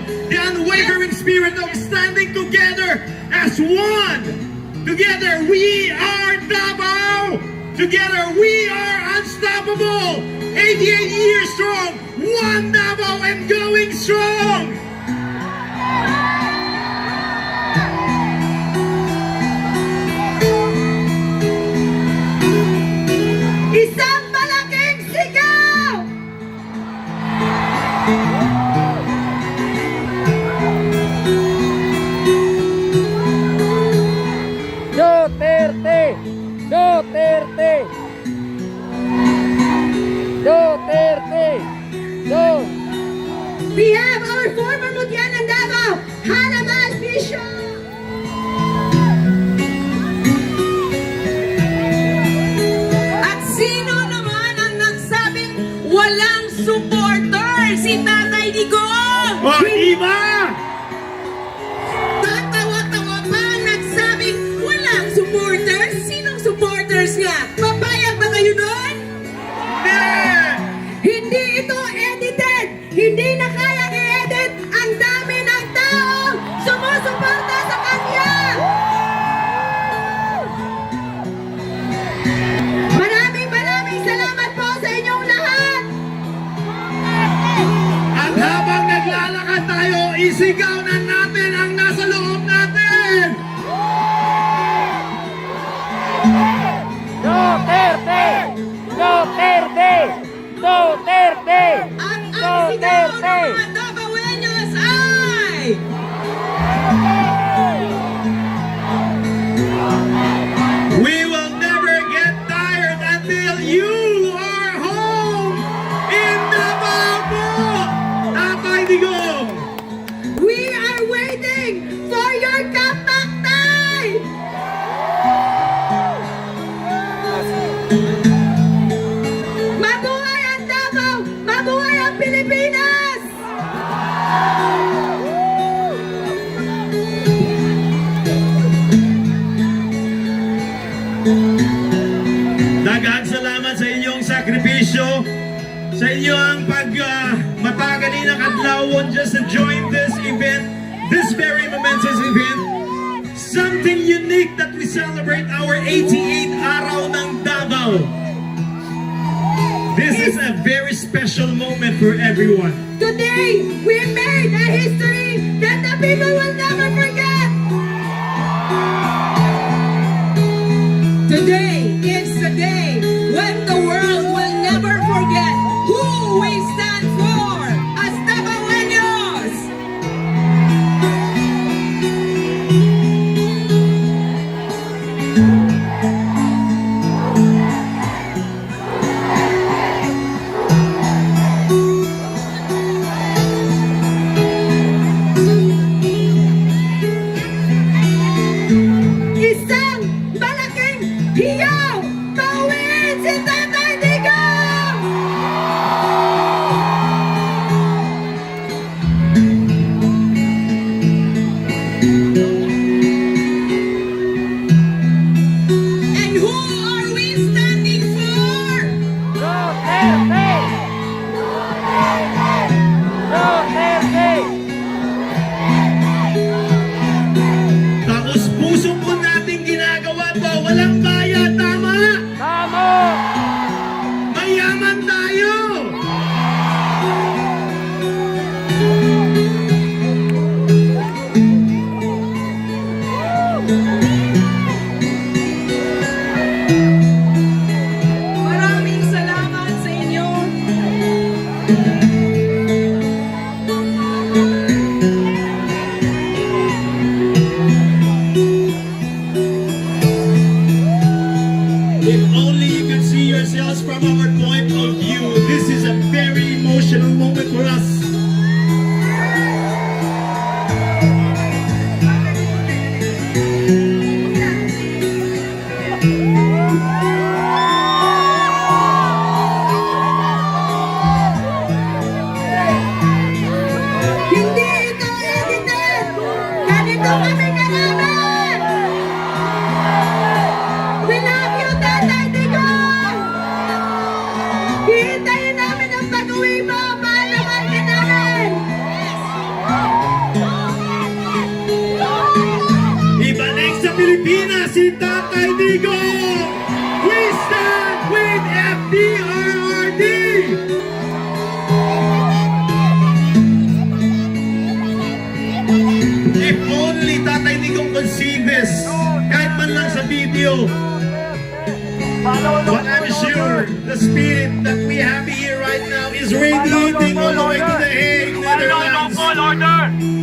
Davao. The unwavering spirit of standing together as one. Together we are Davao. Together we are unstoppable. 88 years strong. One Davao and going strong. Isang malaking sigaw! Duterte! Duterte! Duterte! We have our former Mutyan ng Davao, Hannah Mas Bishop! At sino naman ang nagsabing walang supporter? Si Tatay Digong! O, iba! Tatawa-tawa pa ang nagsabing walang supporters? Sinong supporters niya? Papayag ba kayo nun? Hindi ito edited! Hindi na kayang i-edit ang dami ng tao sumusuporta sa kanya! Maraming salamat po sa inyong lahat! At habang naglalakad tayo, isigaw na natin ang nasa loob natin! Duterte! Duterte! Duterte! At ang sigaw ng mga Davaoenos ay... We will never get tired until you are home in Davao! Tatay Digong! We are waiting for your comeback time! Mabuhay ang Davao! Mabuhay ang Pilipinas! Daghang salamat sa inyong sakripisyo, sa inyong matagaling ng adlawon just to join this event, this very momentous event. Something unique that we celebrate our 88th araw ng Davao. This is a very special moment for everyone. Today, we made a history that the people will never forget! Today is the day when the world will never forget who we stand for as Davaoenos. Isang malaking hiyaw! Pauwiin si Tatay Digong! And who are we standing for? Duterte! Duterte! Tapos puso po natin ginagawa to, walang bayad, tama? Tama! Mayaman tayo! Maraming salamat sa inyo. If only you could see yourselves from our point of view, this is a very emotional moment for us. si Tatay Digong! We stand with FPRRD! If only Tatay Digong could see this, kahit man lang sa video. But I'm sure the spirit that we have here right now is radiating all the way to the Hague, Netherlands.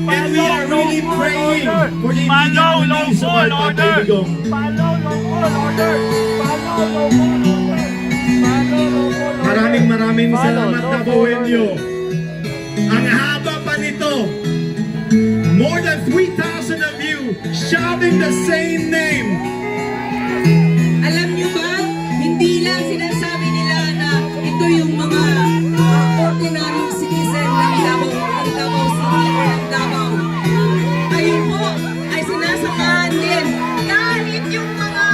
And we are really praying for the immediate release of our Tatay Digong. Maraming salamat na Buenyo. Ang haba pa nito. More than 3,000 of you shouting the same name. Alam niyo ba, hindi lang sinasabi nila na ito yung mga ordinaryong citizen ng Davao City o ng Davao. Kayo po ay sinasamahan din kahit yung mga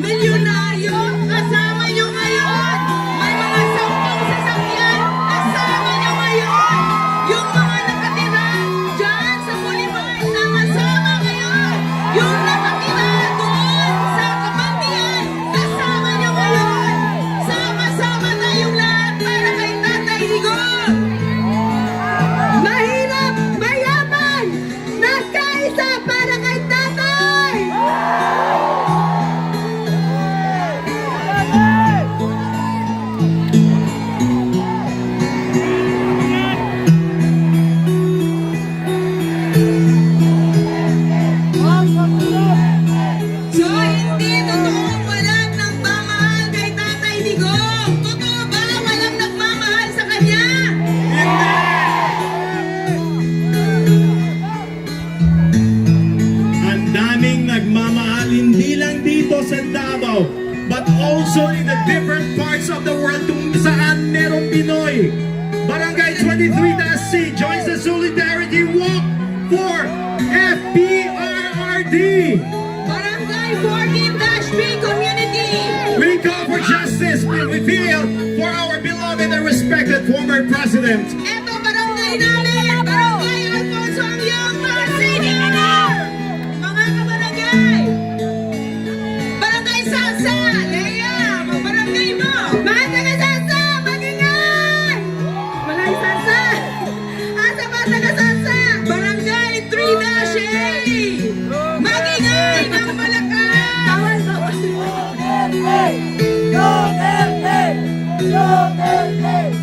milyonaryo kasama nyo ngayon. May mga 10 sasakyan kasama nyo ngayon. Yung mga nakatira dyan sa Boulevard na kasama ngayon. Yung nakatira doon sa Kapantian kasama nyo ngayon. Sama-sama tayong lahat para kay Tatay Digong. Mahirap, mayaman, nagkaisa para kay tatay! So, hindi totoong walang nagmamahal kay Tatay Digong. Totoo ba walang nagmamahal sa kanya? Ang daming nagmamahal hindi lang dito sa Davao, but also in the different parts of the world kung saan merong Pinoy. Barangay 23-C joins the Solidarity Walk for FPRRD. Barangay 14-B Community. We call for justice and we feel for our beloved and respected former president. Eto barangay namin, Barangay Alfonso Angyang Marcini. Mga kabarangay. Barangay Salsa, Lea, mga barangay mo. Mga taga-sansa, magingay! Malay sansa! Asa ba taga-sansa? Barangay 3-A. Magingay ng Malacan. Tawal ko!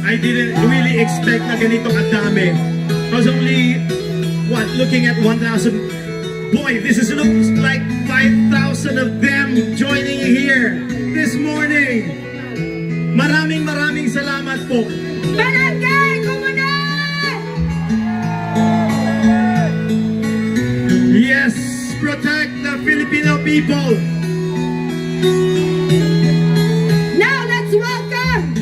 I didn't really expect na ganito kadami. I was only, looking at 1,000. Boy, this looks like 5,000 of them joining here this morning. Maraming salamat po. Barangay Komunal! Yes, protect the Filipino people. Now let's welcome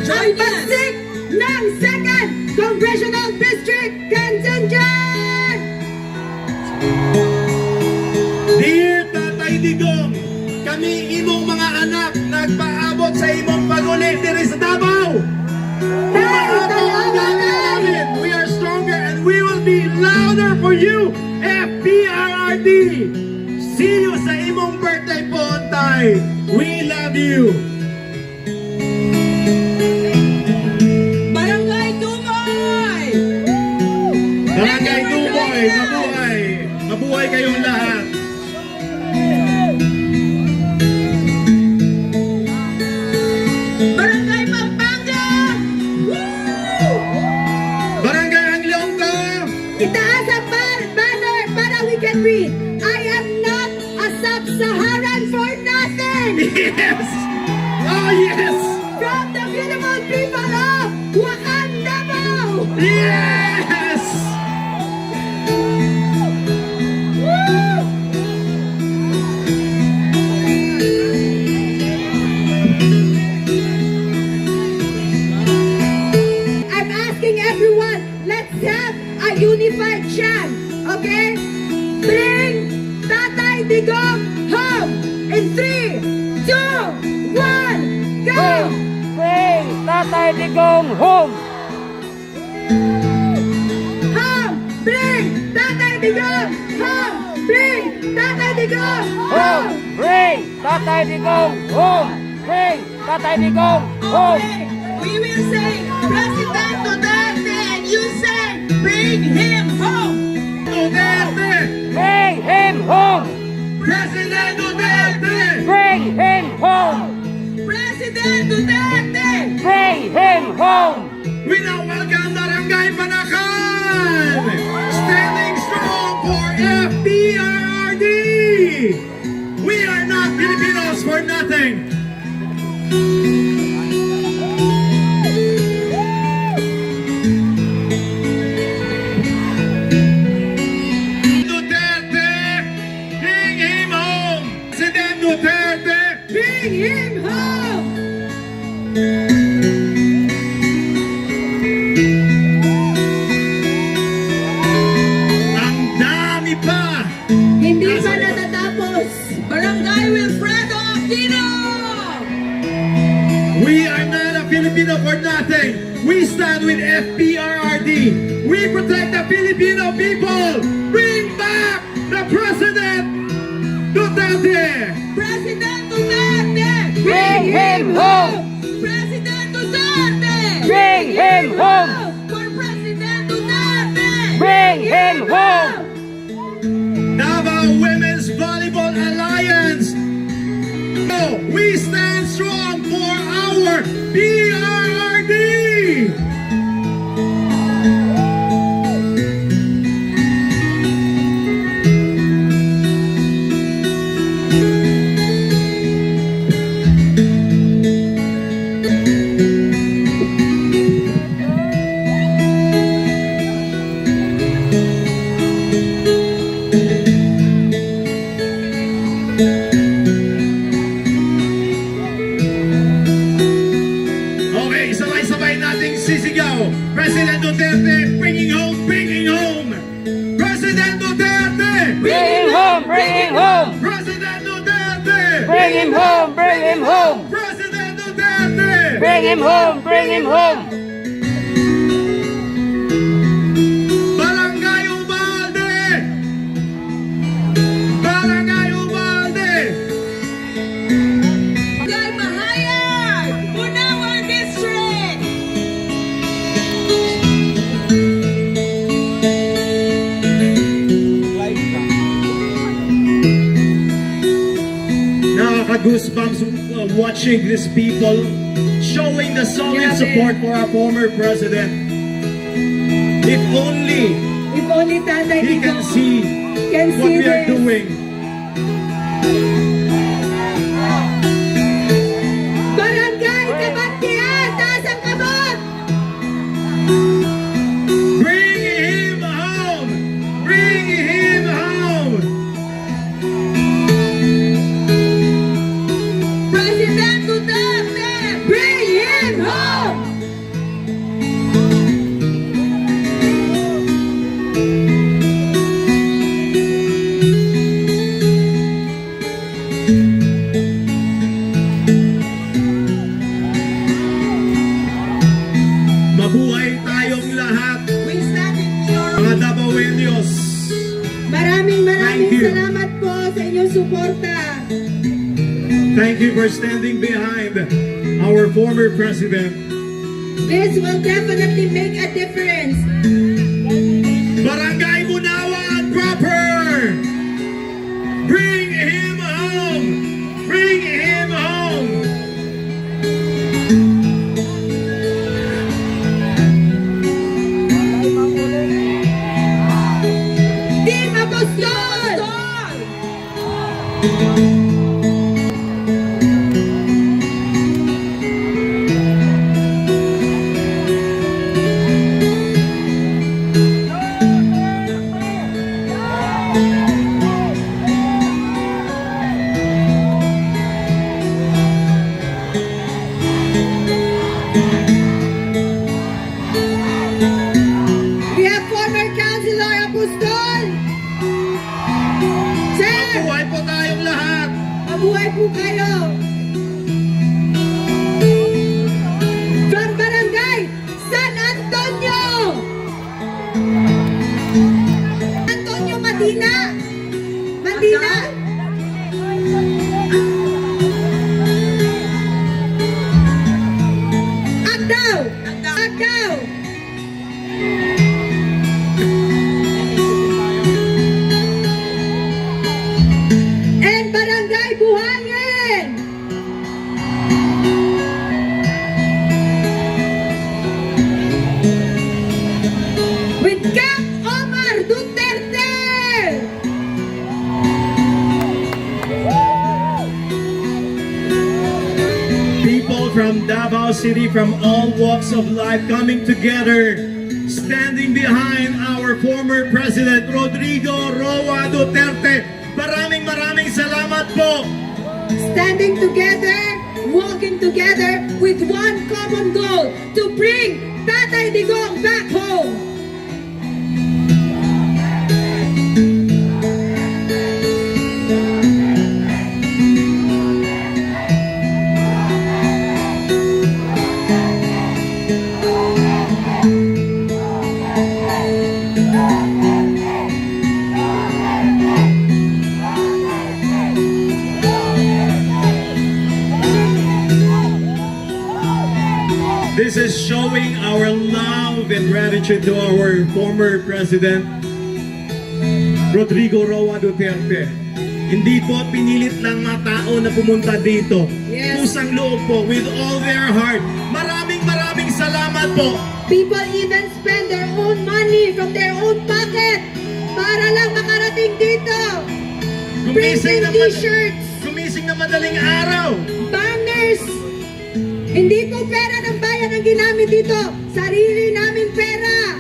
ang Join us. pagsik ng 2nd Congressional District Contingent! Dear Tatay Digong, kami imong mga anak nagpaabot sa imong pagulit diri sa Davao. We are stronger and we will be louder for you, FPRRD. See you sa imong birthday po, Tay. We love you. Barangay Dumoy. Barangay Dumoy, mabuhay. Mabuhay kayong lahat. Barangay Pampanga. Barangay Anglongko. Itaas ang banner para we can read, I am not a sub-Saharan for nothing! Yes. Oh, yes. From the beautiful people of Wakanda! Yes. I'm asking everyone, let's have a unified chant, okay? Bring Tatay Digong home in 3, 2, 1, go! Bring Tatay Digong home! Home! Bring Tatay Digong home! Bring Tatay Digong Digong home! Bring Tatay Digong home! Bring Tatay Digong home! Okay, we will say President Duterte and you say bring him home. Duterte! Bring him home! President Duterte! Bring him home! President Duterte. Bring him home! We now welcome Barangay Panakan! Standing strong for FPRRD! We are not Filipinos for nothing! Duterte! Bring him home! President Duterte! Bring him home! Ang dami pa! Hindi pa natatapos. Barangay Wilfredo Aquino. We are not a Filipino for nothing. We stand with FPRRD. We protect the Filipino people. Bring back the President Duterte. President Duterte. Bring him home! President Duterte. Bring him home! For President Duterte. Bring him home! Davao Women's Volleyball Alliance. No, we stand strong for our PRRD. Okay, sabay-sabay nating sisigaw. President Duterte, bringing home, bringing home. President Duterte, Bring him home! Bring him home! President Duterte, Bring him home! Bring him home! President Duterte. Bring him home! Bring him home! Barangay Ubalde. Barangay Ubalde. Barangay Mahayag. Unawa District. Nakaka-goosebumps watching these people showing the solid support for our former president. If only If only Tatay he can Digong see can what see we are this. doing. Barangay Kabatian, taas ang kamot! Bring him home! Bring him home! President Duterte. Bring him home! Mabuhay tayong lahat, We stand in your mga Davaoenos. Maraming Thank you. salamat po sa inyong suporta. Thank you for standing behind our former president. This will definitely make a difference. Barangay Munawan proper! Bring him home! Bring him home! Team Apostol! We have former Councilor Apostol. Sir, Buhay po tayong lahat! mabuhay po kayo. From Barangay San Antonio. Antonio Madina. Madina. Davao City from all walks of life coming together, standing behind our former President Rodrigo Roa Duterte. Maraming salamat po. Standing together, walking together with one common goal, to bring Tatay Digong back home. This is showing our love and gratitude to our former President Rodrigo Roa Duterte. Hindi po pinilit lang mga tao na pumunta dito. Yes. Pusang loob po, with all their heart. Maraming salamat po. People even spend their own money from their own pocket para lang makarating dito. Printing t-shirts, Gumising na madaling araw. banners. Hindi po pera ng bayan ang ginamit dito. Sarili naming pera.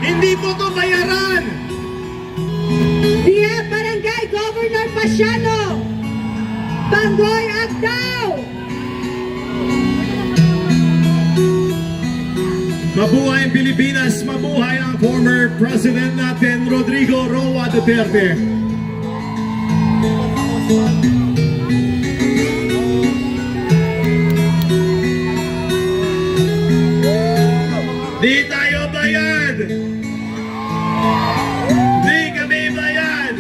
Hindi po to bayaran. We have Barangay Governor Pasiano, Bangoy Agdao. Mabuhay ang Pilipinas, mabuhay ang former President natin, Rodrigo Roa Duterte. Di tayo bayad! Di kami bayad!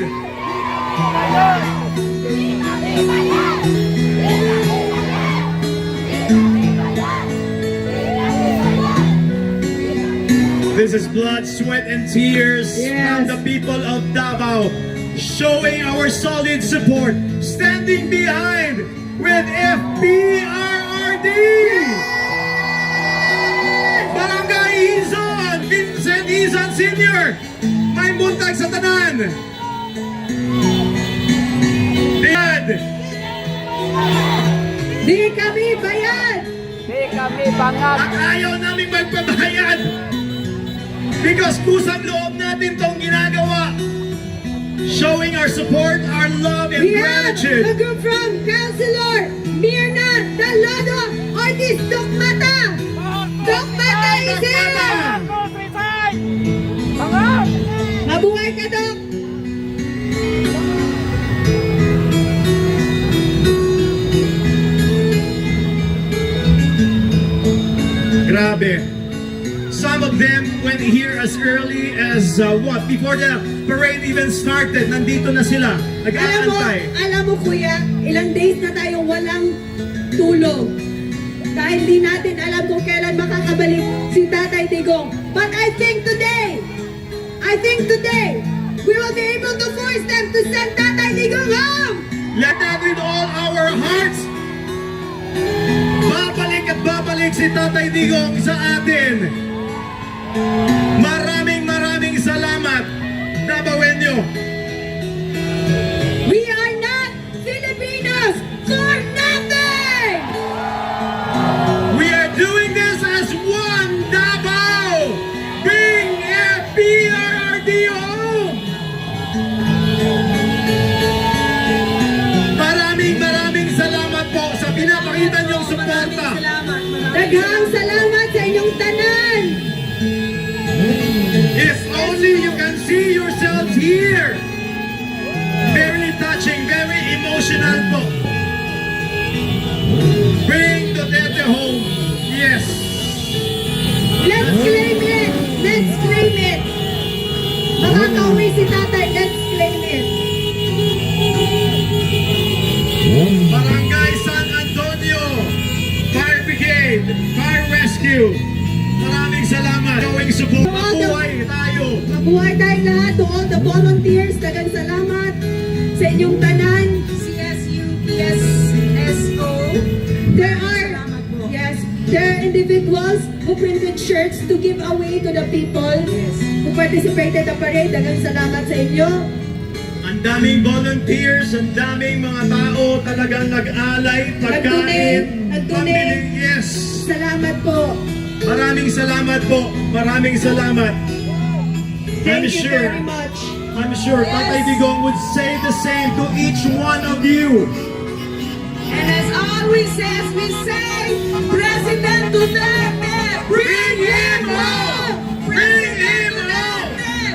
This is blood, sweat, and tears Yes. from the people of Davao, showing our solid support, standing behind with FPRRD! Barangay Izon, Vincent Izon Sr. May buntag sa tanan. Dad, Di kami bayad. Di kami bangag. at ayaw namin magpabayad. Because kusang loob natin tong ginagawa. Showing our support, our love, and We have gratitude. a group from Councilor Mirna Dalado Ortiz Dokmata. Dokmata is here. Bangag! Mabuhay ka, Dok. Grabe. Some of them went here as early as before the parade even started. Nandito na sila. Nag-aantay. Alam mo kuya, ilang days na tayo walang tulog. Dahil di natin alam kung kailan makakabalik si Tatay Digong. But I think today, we will be able to force them to send Tatay Digong home. Let that with all our hearts. Babalik at babalik si Tatay Digong sa atin. Maraming salamat. Davaoenyo. We are not Filipinos for nothing. We are doing this as one Davao. Bring FPRRD home. Maraming salamat po sa pinapakita niyong suporta. Daghang salamat sa inyong tanan. If only you can see yourselves here. Very touching, very emotional po. Bring Duterte home. Yes. Let's claim it. Let's claim it. Makakauwi si Tatay. Let's claim it. Barangay San Antonio, Fire Brigade, Fire Rescue. Maraming salamat. Showing support. Mabuhay tayo. Mabuhay tayo lahat. To all the volunteers, daghang salamat sa inyong tanan. CSU, PSSO. There are, yes, there are individuals who printed shirts to give away to the people who participated in the parade. Daghang salamat sa inyo. Ang daming volunteers, ang daming mga tao talagang nag-alay, Nag-donate, pagkain, nag-donate. pambili. Yes! Salamat po. Maraming salamat po. Maraming salamat. Thank you very much. I'm sure Tatay Digong would say the same to each one of you. And as always says, we say, President Duterte, bring him home! Bring him home!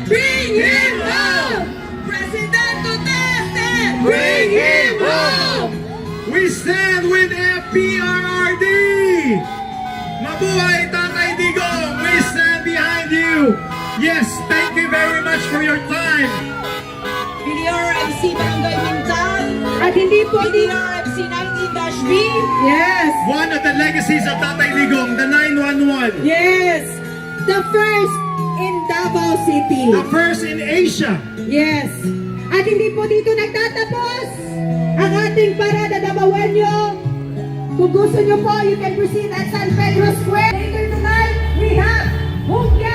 Bring him home! President Duterte, bring him home! We stand with FPRRD! Mabuhay Tatay Digong! We stand behind you! Yes, thank you very much for your time! PDRMC Barangay Mintal, At hindi po PDRMC 19-B, Yes. One of the legacies of Tatay Digong, the 911. Yes. The first in Davao City. The first in Asia. Yes. At hindi po dito nagtatapos ang ating parada Davaoenyo. Kung gusto nyo po, you can proceed at San Pedro Square. Later tonight, we have Hungya